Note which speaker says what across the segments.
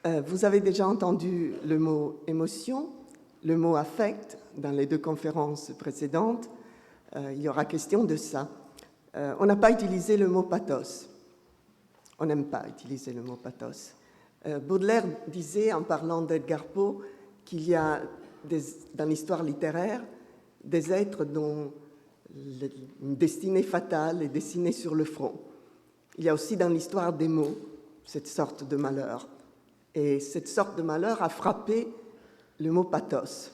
Speaker 1: Vous avez déjà entendu le mot émotion, le mot affect dans les deux conférences précédentes. Il y aura question de ça. On n'a pas utilisé le mot pathos. On n'aime pas utiliser le mot pathos. Baudelaire disait, en parlant d'Edgar Poe, qu'il y a dans l'histoire littéraire des êtres dont une destinée fatale est dessinée sur le front. Il y a aussi dans l'histoire des mots cette sorte de malheur. Et cette sorte de malheur a frappé le mot pathos.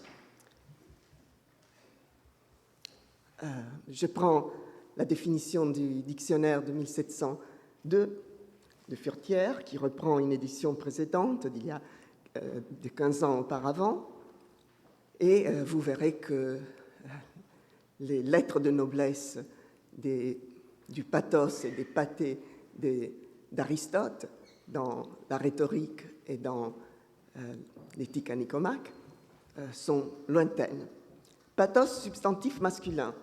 Speaker 1: Je prends la définition du dictionnaire de 1702 de Furetière, qui reprend une édition précédente d'il y a de 15 ans auparavant, et vous verrez que les lettres de noblesse du pathos et des pathés d'Aristote dans la rhétorique et dans l'éthique à Nicomaque sont lointaines. Pathos, substantif masculin.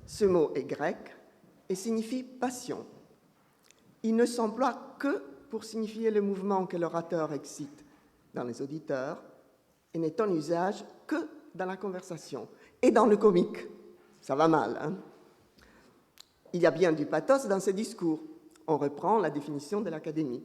Speaker 1: Ce mot est grec et signifie passion. Il ne s'emploie que pour signifier le mouvement que l'orateur excite dans les auditeurs et n'est en usage que dans la conversation et dans le comique. Ça va mal, hein? Il y a bien du pathos dans ces discours. On reprend la définition de l'Académie.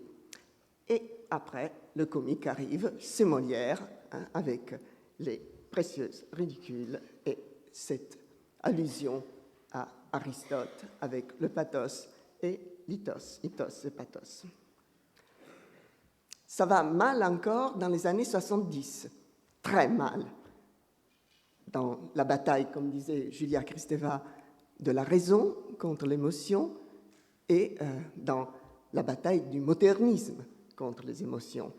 Speaker 1: Et après, le comique arrive, c'est Molière, hein, avec les précieuses ridicules et cette allusion à Aristote avec le pathos et lithos, ethos et pathos. Ça va mal encore dans les années 70, très mal. Dans la bataille, comme disait Julia Kristeva, de la raison contre l'émotion et dans la bataille du modernisme contre les émotions.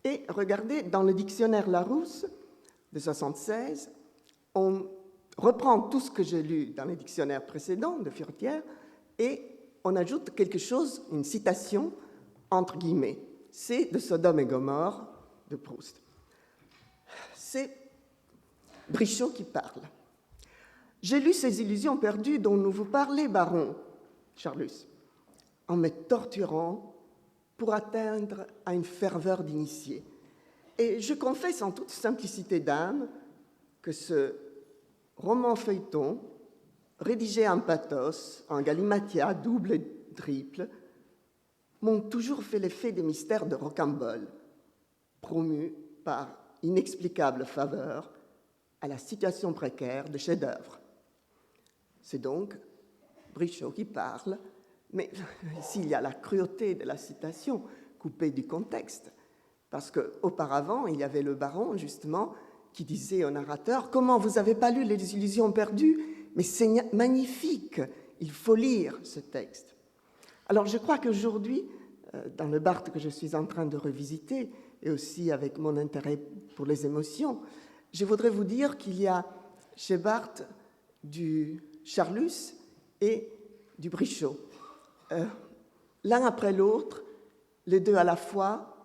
Speaker 1: Et regardez, dans le dictionnaire Larousse de 1976, on reprend tout ce que j'ai lu dans les dictionnaires précédents de Furetière et on ajoute quelque chose, une citation, entre guillemets. C'est de Sodome et Gomorrhe de Proust. C'est Brichot qui parle. J'ai lu ces illusions perdues dont nous vous parlez, baron Charlus, en me torturant pour atteindre à une ferveur d'initié. Et je confesse en toute simplicité d'âme que ce roman feuilleton, rédigé en pathos, en galimatia double et triple, m'ont toujours fait l'effet des mystères de Rocambole, promus par inexplicable faveur à la situation précaire de chef-d'œuvre. C'est donc Brichot qui parle, mais ici il y a la cruauté de la citation coupée du contexte, parce qu'auparavant il y avait le baron justement qui disait au narrateur « Comment vous n'avez pas lu Les Illusions perdues? Mais c'est magnifique, il faut lire ce texte. » Alors je crois qu'aujourd'hui, dans le Barthes que je suis en train de revisiter, et aussi avec mon intérêt pour les émotions, je voudrais vous dire qu'il y a chez Barthes du Charlus et du Brichot. L'un après l'autre, les deux à la fois,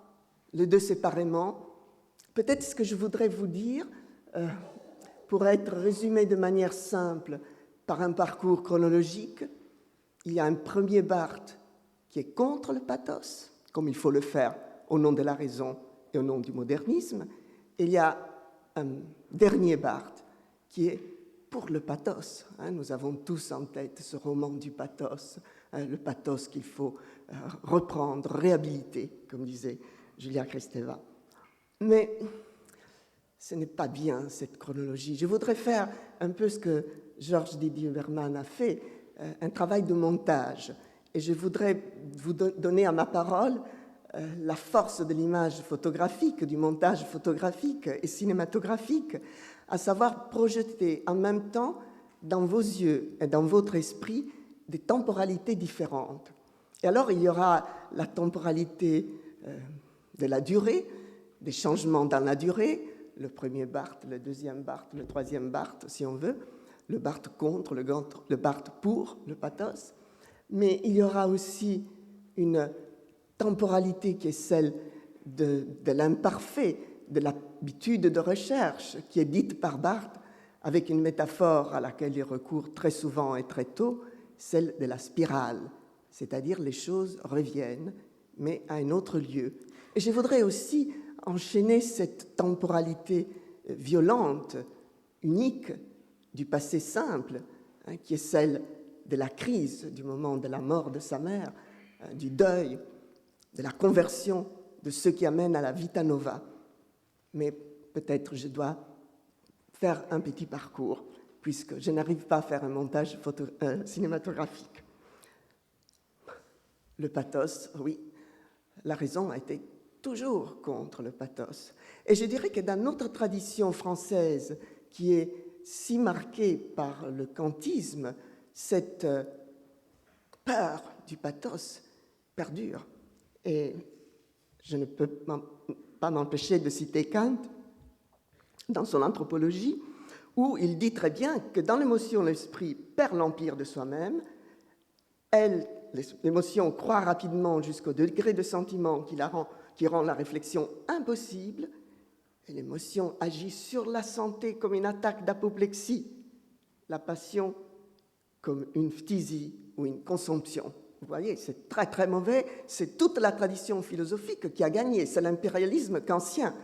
Speaker 1: les deux séparément. Peut-être ce que je voudrais vous dire pourrait être résumé de manière simple par un parcours chronologique. Il y a un premier Barthes qui est contre le pathos, comme il faut le faire au nom de la raison et au nom du modernisme. Et il y a un dernier Barthes qui est pour le pathos. Nous avons tous en tête ce roman du pathos, le pathos qu'il faut reprendre, réhabiliter, comme disait Julia Kristeva. Mais ce n'est pas bien, cette chronologie. Je voudrais faire un peu ce que Georges Didier Berman a fait, un travail de montage. Et je voudrais vous donner à ma parole la force de l'image photographique, du montage photographique et cinématographique, à savoir projeter en même temps dans vos yeux et dans votre esprit des temporalités différentes. Et alors, il y aura la temporalité de la durée, des changements dans la durée, le premier Barthes, le deuxième Barthes, le troisième Barthes, si on veut, le Barthes contre, le Barthes pour, le pathos. Mais il y aura aussi une temporalité qui est celle de l'imparfait, de l'habitude de recherche qui est dite par Barthes avec une métaphore à laquelle il recourt très souvent et très tôt, celle de la spirale, c'est-à-dire les choses reviennent, mais à un autre lieu. Et je voudrais aussi enchaîner cette temporalité violente, unique, du passé simple, qui est celle de la crise, du moment de la mort de sa mère, du deuil, de la conversion, de ce qui amène à la vita nova. Mais peut-être je dois faire un petit parcours, puisque je n'arrive pas à faire un montage cinématographique. Le pathos, oui, la raison a été toujours contre le pathos. Et je dirais que dans notre tradition française, qui est si marquée par le kantisme, cette peur du pathos perdure. Et je ne peux pas m'empêcher de citer Kant dans son Anthropologie, où il dit très bien que dans l'émotion, l'esprit perd l'empire de soi-même, l'émotion croît rapidement jusqu'au degré de sentiment qui rend la réflexion impossible, et l'émotion agit sur la santé comme une attaque d'apoplexie, la passion comme une phtisie ou une consomption. Vous voyez, c'est très très mauvais, c'est toute la tradition philosophique qui a gagné, c'est l'impérialisme kantien,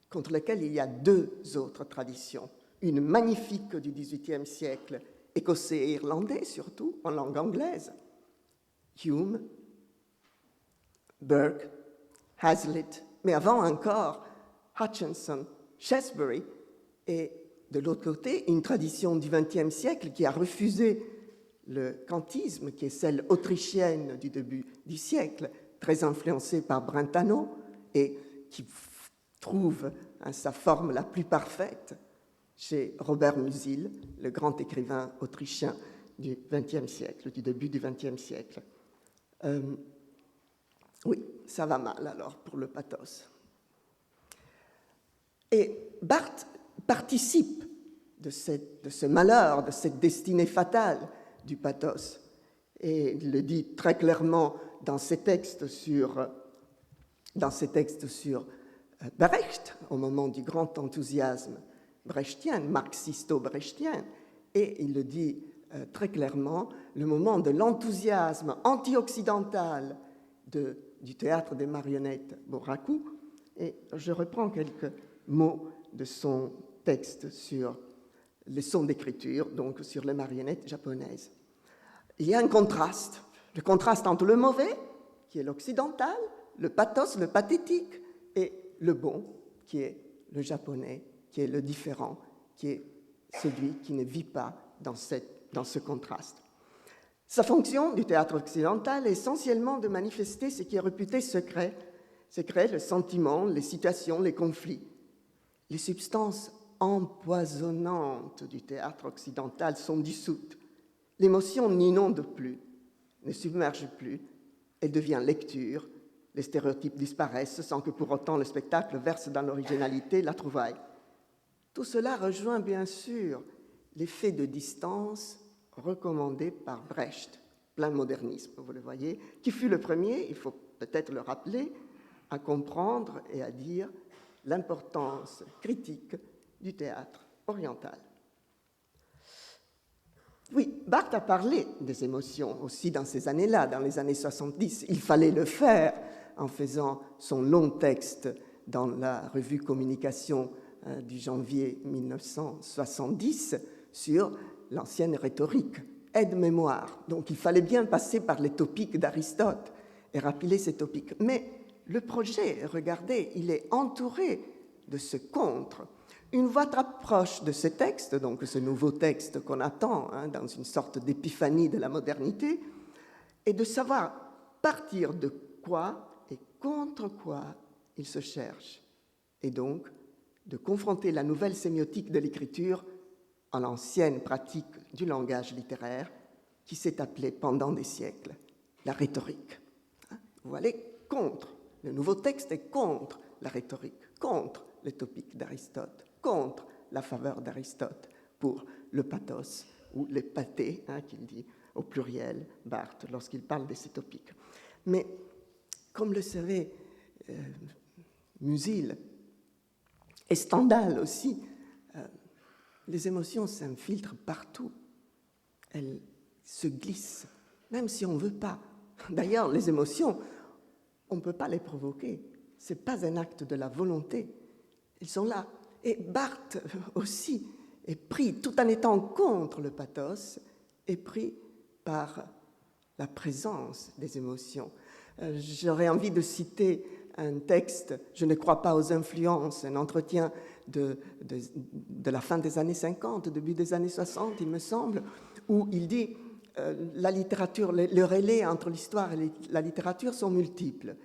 Speaker 1: contre lequel il y a deux autres traditions. Une magnifique du XVIIIe siècle, écossais et irlandais surtout, en langue anglaise. Hume, Burke, Hazlitt, mais avant encore, Hutchinson, Shaftesbury, et de l'autre côté, une tradition du XXe siècle qui a refusé le kantisme, qui est celle autrichienne du début du siècle, très influencée par Brentano, et qui trouve sa forme la plus parfaite chez Robert Musil, le grand écrivain autrichien du XXe siècle, du début du XXe siècle. Oui, ça va mal alors pour le pathos. Et Barthes participe de ce malheur, de cette destinée fatale du pathos. Et il le dit très clairement dans ses textes sur Brecht, au moment du grand enthousiasme brechtien, marxisto-brechtien, et il le dit très clairement, le moment de l'enthousiasme anti-occidental du théâtre des marionnettes Boraku, et je reprends quelques mots de son texte sur les sons d'écriture, donc sur les marionnettes japonaises. Il y a un contraste, le contraste entre le mauvais, qui est l'occidental, le pathos, le pathétique, et le bon, qui est le japonais, qui est le différent, qui est celui qui ne vit pas dans ce contraste. Sa fonction du théâtre occidental est essentiellement de manifester ce qui est réputé secret, le sentiment, les situations, les conflits. Les substances empoisonnantes du théâtre occidental sont dissoutes. L'émotion n'inonde plus, ne submerge plus, elle devient lecture, les stéréotypes disparaissent sans que pour autant le spectacle verse dans l'originalité la trouvaille. Tout cela rejoint bien sûr l'effet de distance recommandé par Brecht, plein modernisme, vous le voyez, qui fut le premier, il faut peut-être le rappeler, à comprendre et à dire l'importance critique du théâtre oriental. Oui, Barthes a parlé des émotions aussi dans ces années-là, dans les années 70. Il fallait le faire en faisant son long texte dans la revue Communication du janvier 1970 sur l'ancienne rhétorique, aide-mémoire. Donc il fallait bien passer par les topiques d'Aristote et rappeler ces topiques. Mais le projet, regardez, il est entouré de ce contre. Une voie très proche de ce texte, donc ce nouveau texte qu'on attend dans une sorte d'épiphanie de la modernité, est de savoir partir de quoi et contre quoi il se cherche, et donc de confronter la nouvelle sémiotique de l'écriture à l'ancienne pratique du langage littéraire qui s'est appelée pendant des siècles la rhétorique. Vous voyez, contre. Le nouveau texte est contre la rhétorique, contre les topiques d'Aristote, contre la faveur d'Aristote pour le pathos ou les pathés, qu'il dit au pluriel, Barthes, lorsqu'il parle de ces topiques. Mais, comme le savait Musil et Stendhal aussi, les émotions s'infiltrent partout. Elles se glissent, même si on ne veut pas. D'ailleurs, les émotions, on ne peut pas les provoquer. Ce n'est pas un acte de la volonté. Ils sont là. Et Barthes aussi est pris, tout en étant contre le pathos, est pris par la présence des émotions. J'aurais envie de citer un texte, Je ne crois pas aux influences, un entretien de la fin des années 50, début des années 60, il me semble, où il dit la littérature, les relais entre l'histoire et la littérature sont multiples.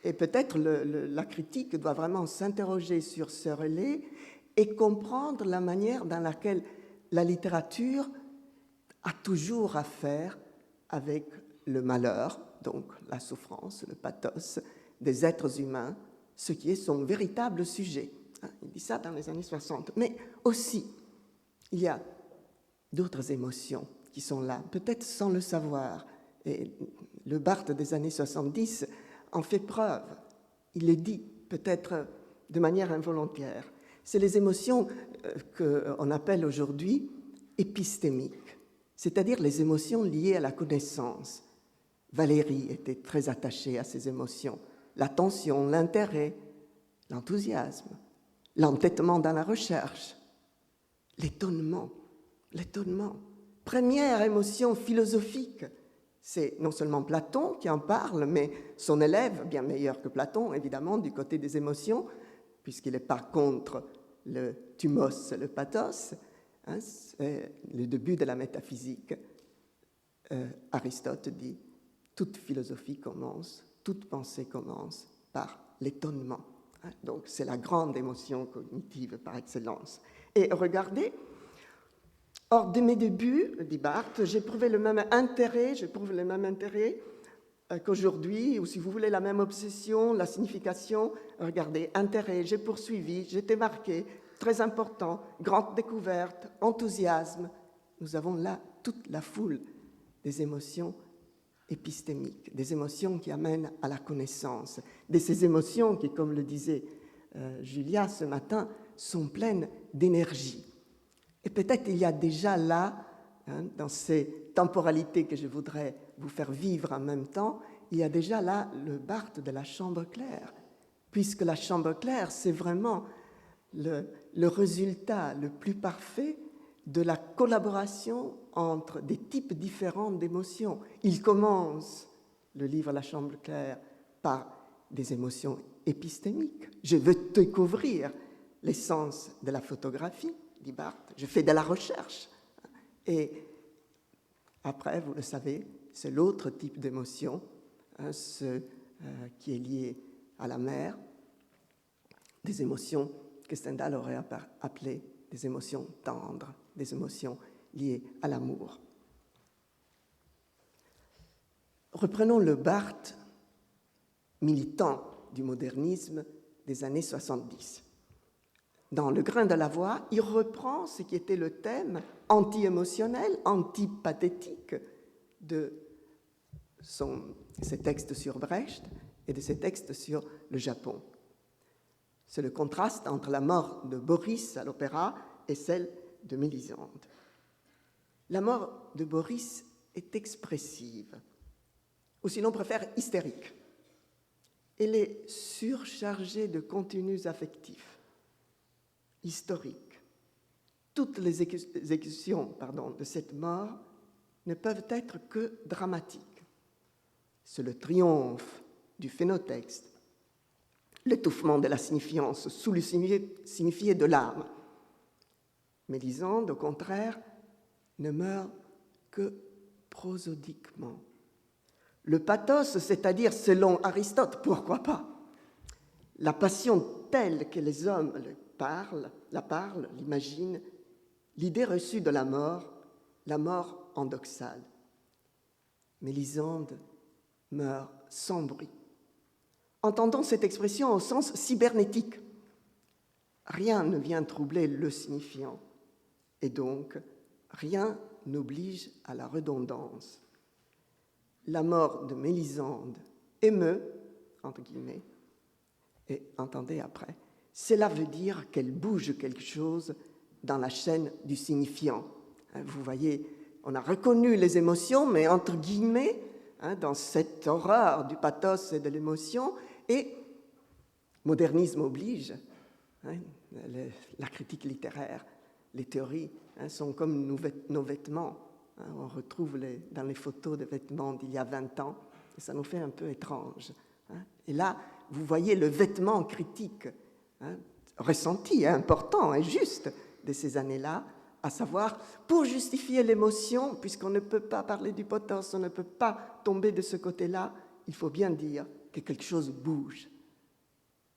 Speaker 1: Et peut-être la critique doit vraiment s'interroger sur ce relais et comprendre la manière dans laquelle la littérature a toujours à faire avec le malheur, donc la souffrance, le pathos des êtres humains, ce qui est son véritable sujet. Il dit ça dans les années 60. Mais aussi, il y a d'autres émotions qui sont là, peut-être sans le savoir. Et le Barthes des années 70 en fait preuve. Il le dit, peut-être de manière involontaire. C'est les émotions qu'on appelle aujourd'hui épistémiques, c'est-à-dire les émotions liées à la connaissance. Valérie était très attachée à ces émotions. L'attention, l'intérêt, l'enthousiasme, l'entêtement dans la recherche, l'étonnement. Première émotion philosophique, c'est non seulement Platon qui en parle, mais son élève, bien meilleur que Platon, évidemment, du côté des émotions, puisqu'il n'est pas contre le thumos, le pathos, c'est le début de la métaphysique. Aristote dit « toute philosophie commence, toute pensée commence par l'étonnement ». Donc c'est la grande émotion cognitive par excellence. Et regardez, or, dès mes débuts, dit Barthes, j'éprouve le même intérêt qu'aujourd'hui, ou si vous voulez la même obsession, la signification. Regardez, intérêt, j'ai poursuivi, j'étais marqué, très important, grande découverte, enthousiasme. Nous avons là toute la foule des émotions épistémiques, des émotions qui amènent à la connaissance, de ces émotions qui, comme le disait Julia ce matin, sont pleines d'énergie. Et peut-être il y a déjà là, dans ces temporalités que je voudrais vous faire vivre en même temps, il y a déjà là le Barthes de la chambre claire, puisque la chambre claire, c'est vraiment le résultat le plus parfait de la collaboration entre des types différents d'émotions. Il commence, le livre La chambre claire, par des émotions épistémiques. Je veux découvrir l'essence de la photographie, dit Barthes. Je fais de la recherche. Et après, vous le savez, c'est l'autre type d'émotion, ce qui est lié à la mer, des émotions que Stendhal aurait appelées des émotions tendres, des émotions liées à l'amour. Reprenons le Barthes militant du modernisme des années 70. Dans Le grain de la voix, il reprend ce qui était le thème anti-émotionnel, anti-pathétique de ses textes sur Brecht et de ses textes sur le Japon. C'est le contraste entre la mort de Boris à l'opéra et celle de Mélisande. La mort de Boris est expressive, ou sinon on préfère hystérique. Elle est surchargée de contenus affectifs, historiques. Toutes les exécutions de cette mort ne peuvent être que dramatiques. C'est le triomphe du phénotexte, l'étouffement de la signifiance sous le signifié de l'âme. Mélisande, au contraire, ne meurt que prosodiquement. Le pathos, c'est-à-dire, selon Aristote, pourquoi pas, la passion telle que les hommes la parlent, l'imaginent, l'idée reçue de la mort endoxale. Mélisande meurt sans bruit. Entendons cette expression au sens cybernétique. Rien ne vient troubler le signifiant, et donc rien n'oblige à la redondance. La mort de Mélisande émeut, entre guillemets, et entendez après, cela veut dire qu'elle bouge quelque chose dans la chaîne du signifiant. Vous voyez, on a reconnu les émotions, mais entre guillemets, dans cette horreur du pathos et de l'émotion, et modernisme oblige, la critique littéraire, les théories sont comme nos vêtements. On retrouve dans les photos de vêtements d'il y a 20 ans, et ça nous fait un peu étrange. Et là, vous voyez le vêtement critique ressenti, important et juste de ces années-là, à savoir, pour justifier l'émotion, puisqu'on ne peut pas parler du pathos, on ne peut pas tomber de ce côté-là, il faut bien dire que quelque chose bouge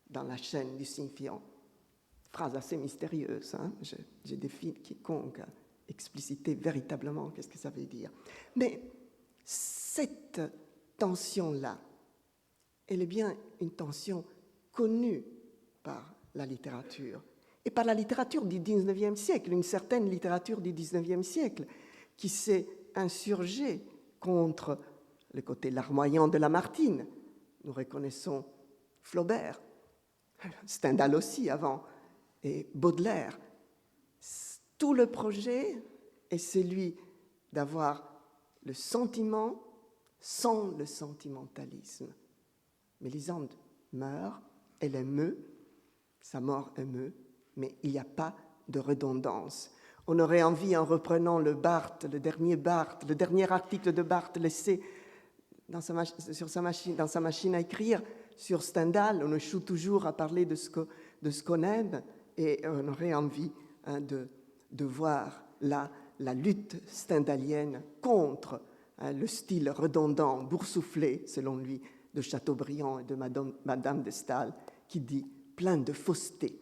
Speaker 1: dans la chaîne du signifiant. Phrase assez mystérieuse, je défie quiconque à expliciter véritablement qu'est-ce que ça veut dire. Mais cette tension-là, elle est bien une tension connue par la littérature, et par la littérature du XIXe siècle, une certaine littérature du XIXe siècle qui s'est insurgée contre le côté larmoyant de Lamartine. Nous reconnaissons Flaubert, Stendhal aussi avant, et Baudelaire. Tout le projet est celui d'avoir le sentiment sans le sentimentalisme. Mélisande meurt, elle émeut, sa mort émeut, mais il n'y a pas de redondance. On aurait envie, en reprenant le dernier article de Barthes laissé dans sa machine à écrire sur Stendhal, on échoue toujours à parler de ce qu'on aime, et on aurait envie de voir là la lutte stendhalienne contre le style redondant, boursouflé, selon lui, de Chateaubriand et de Madame de Staël, qui dit plein de fausseté.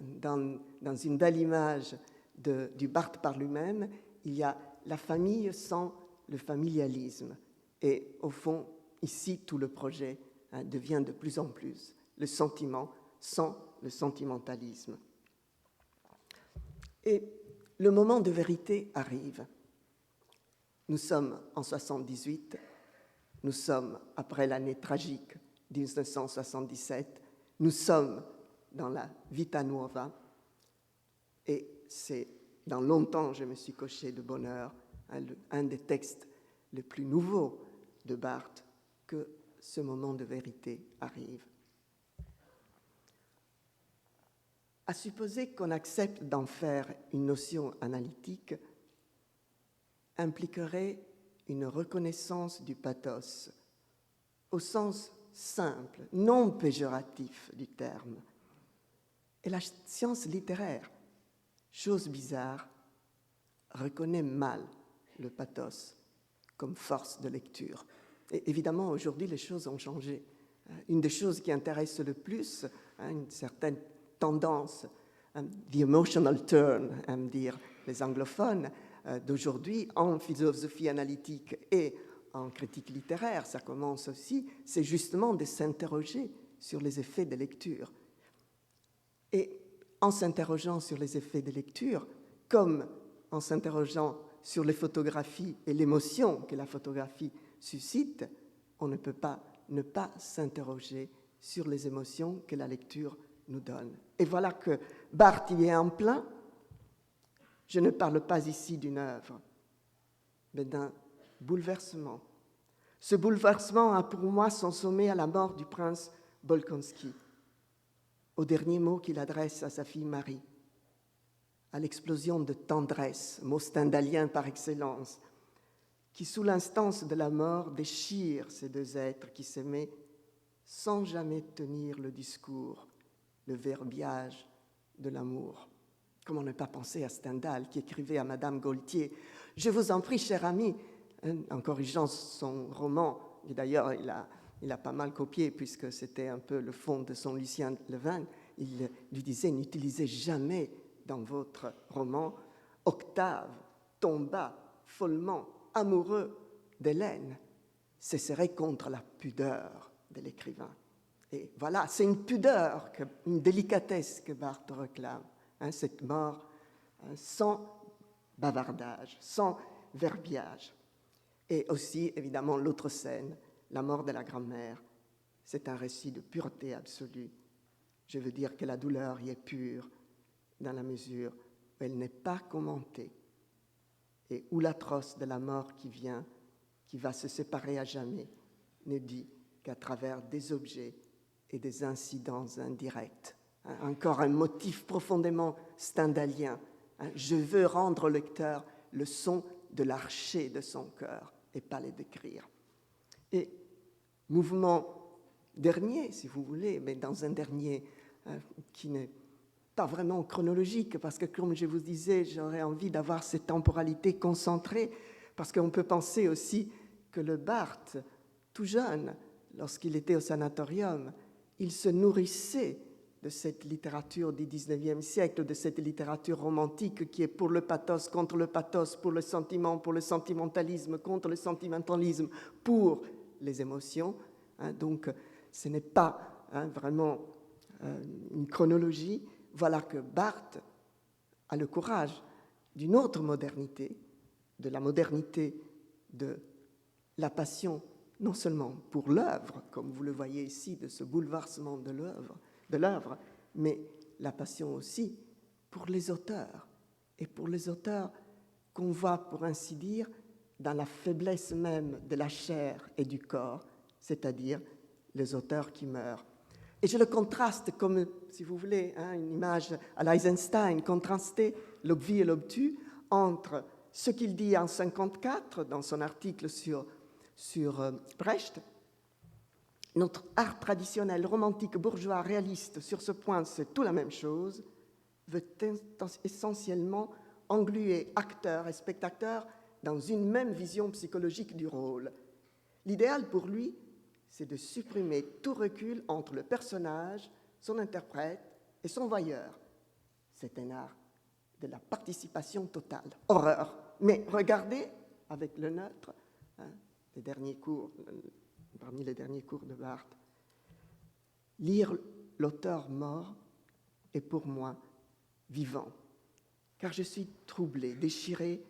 Speaker 1: Dans une belle image du Barthes par lui-même, il y a la famille sans le familialisme. Et au fond, ici, tout le projet devient de plus en plus le sentiment sans le sentimentalisme. Et le moment de vérité arrive. Nous sommes en 1978, nous sommes après l'année tragique 1977, nous sommes dans la Vita Nuova, et c'est dans longtemps je me suis coché de bonheur, un des textes les plus nouveaux de Barthes, que ce moment de vérité arrive. À supposer qu'on accepte d'en faire une notion analytique impliquerait une reconnaissance du pathos au sens simple, non péjoratif du terme. Et la science littéraire, chose bizarre, reconnaît mal le pathos comme force de lecture. Et évidemment, aujourd'hui, les choses ont changé. Une des choses qui intéresse le plus, une certaine tendance, the emotional turn, dire les anglophones, d'aujourd'hui en philosophie analytique et en critique littéraire, ça commence aussi, c'est justement de s'interroger sur les effets de lecture. Et en s'interrogeant sur les effets de lecture, comme en s'interrogeant sur les photographies et l'émotion que la photographie suscite, on ne peut pas ne pas s'interroger sur les émotions que la lecture nous donne. Et voilà que Barthes y est en plein. Je ne parle pas ici d'une œuvre, mais d'un bouleversement. Ce bouleversement a pour moi son sommet à la mort du prince Bolkonsky, au dernier mot qu'il adresse à sa fille Marie, à l'explosion de tendresse, mot stendhalien par excellence, qui sous l'instance de la mort déchire ces deux êtres qui s'aimaient sans jamais tenir le discours, le verbiage de l'amour. Comment ne pas penser à Stendhal qui écrivait à Madame Gaultier « Je vous en prie, cher ami », en corrigeant son roman, et d'ailleurs il a pas mal copié puisque c'était un peu le fond de son Lucien Levin, il lui disait « N'utilisez jamais dans votre roman Octave tomba follement amoureux d'Hélène, ce serait contre la pudeur de l'écrivain. » Et voilà, c'est une pudeur, une délicatesse que Barthes réclame, cette mort sans bavardage, sans verbiage. Et aussi, évidemment, l'autre scène, la mort de la grand-mère, c'est un récit de pureté absolue. Je veux dire que la douleur y est pure, dans la mesure où elle n'est pas commentée, et où l'atroce de la mort qui vient qui va se séparer à jamais, ne dit qu'à travers des objets et des incidents indirects. Encore un motif profondément stendhalien. Je veux rendre au lecteur le son de l'archet de son cœur et pas les décrire. Et mouvement dernier, si vous voulez, mais dans un dernier qui n'est pas vraiment chronologique, parce que comme je vous disais, j'aurais envie d'avoir cette temporalité concentrée, parce qu'on peut penser aussi que le Barthes, tout jeune, lorsqu'il était au sanatorium, il se nourrissait de cette littérature du XIXe siècle, de cette littérature romantique qui est pour le pathos, contre le pathos, pour le sentimentalisme, contre le sentimentalisme, pour les émotions. Donc, ce n'est pas vraiment une chronologie. Voilà que Barthes a le courage d'une autre modernité, de la modernité de la passion, non seulement pour l'œuvre, comme vous le voyez ici, de ce bouleversement de l'œuvre, mais la passion aussi pour les auteurs, et pour les auteurs qu'on voit, pour ainsi dire, dans la faiblesse même de la chair et du corps, c'est-à-dire les auteurs qui meurent. Et je le contraste comme, si vous voulez, une image à l'Eisenstein, contraster l'obvi et l'obtus entre ce qu'il dit en 1954 dans son article sur Brecht. Notre art traditionnel, romantique, bourgeois, réaliste, sur ce point, c'est tout la même chose, veut essentiellement engluer acteurs et spectateurs dans une même vision psychologique du rôle. L'idéal pour lui, c'est de supprimer tout recul entre le personnage, son interprète et son voyeur. C'est un art de la participation totale. Horreur. Mais regardez, avec le neutre, les derniers cours, parmi les derniers cours de Barthes, lire l'auteur mort est pour moi vivant, car je suis troublé, déchiré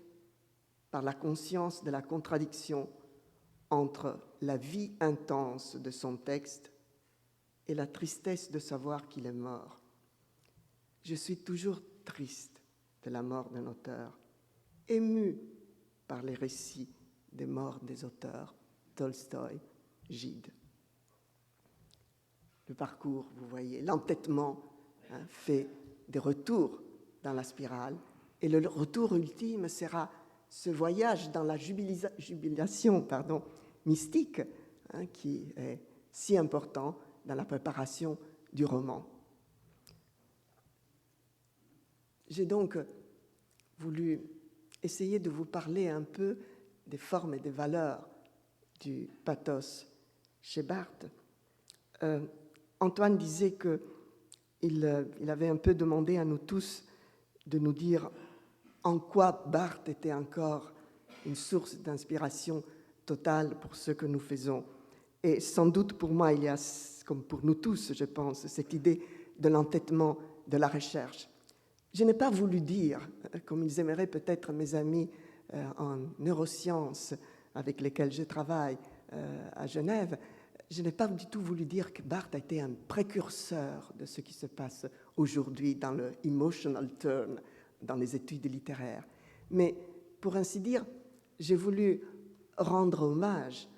Speaker 1: par la conscience de la contradiction entre la vie intense de son texte et la tristesse de savoir qu'il est mort. Je suis toujours triste de la mort d'un auteur, ému par les récits des morts des auteurs, Tolstoï, Gide. Le parcours, vous voyez, l'entêtement fait des retours dans la spirale, et le retour ultime sera ce voyage dans la jubilation mystique qui est si important dans la préparation du roman. J'ai donc voulu essayer de vous parler un peu des formes et des valeurs du pathos chez Barthes. Antoine disait qu'il avait un peu demandé à nous tous de nous dire en quoi Barthes était encore une source d'inspiration totale pour ce que nous faisons. Et sans doute pour moi, il y a, comme pour nous tous, je pense, cette idée de l'entêtement de la recherche. Je n'ai pas voulu dire, comme ils aimeraient peut-être mes amis en neurosciences avec lesquels je travaille à Genève, je n'ai pas du tout voulu dire que Barthes a été un précurseur de ce qui se passe aujourd'hui dans le emotional turn, dans les études littéraires. Mais pour ainsi dire, j'ai voulu rendre hommage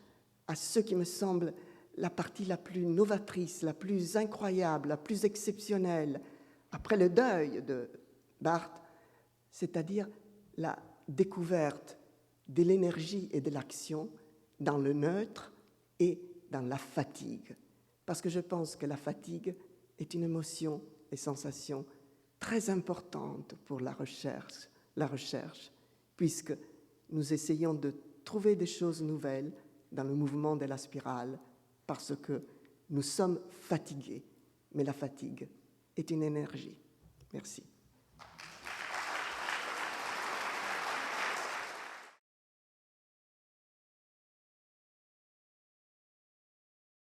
Speaker 1: à ce qui me semble la partie la plus novatrice, la plus incroyable, la plus exceptionnelle, après le deuil de Barthes, c'est-à-dire la découverte de l'énergie et de l'action dans le neutre et dans la fatigue. Parce que je pense que la fatigue est une émotion et sensation très importante pour la recherche, puisque nous essayons de trouver des choses nouvelles dans le mouvement de la spirale, parce que nous sommes fatigués. Mais la fatigue est une énergie. Merci.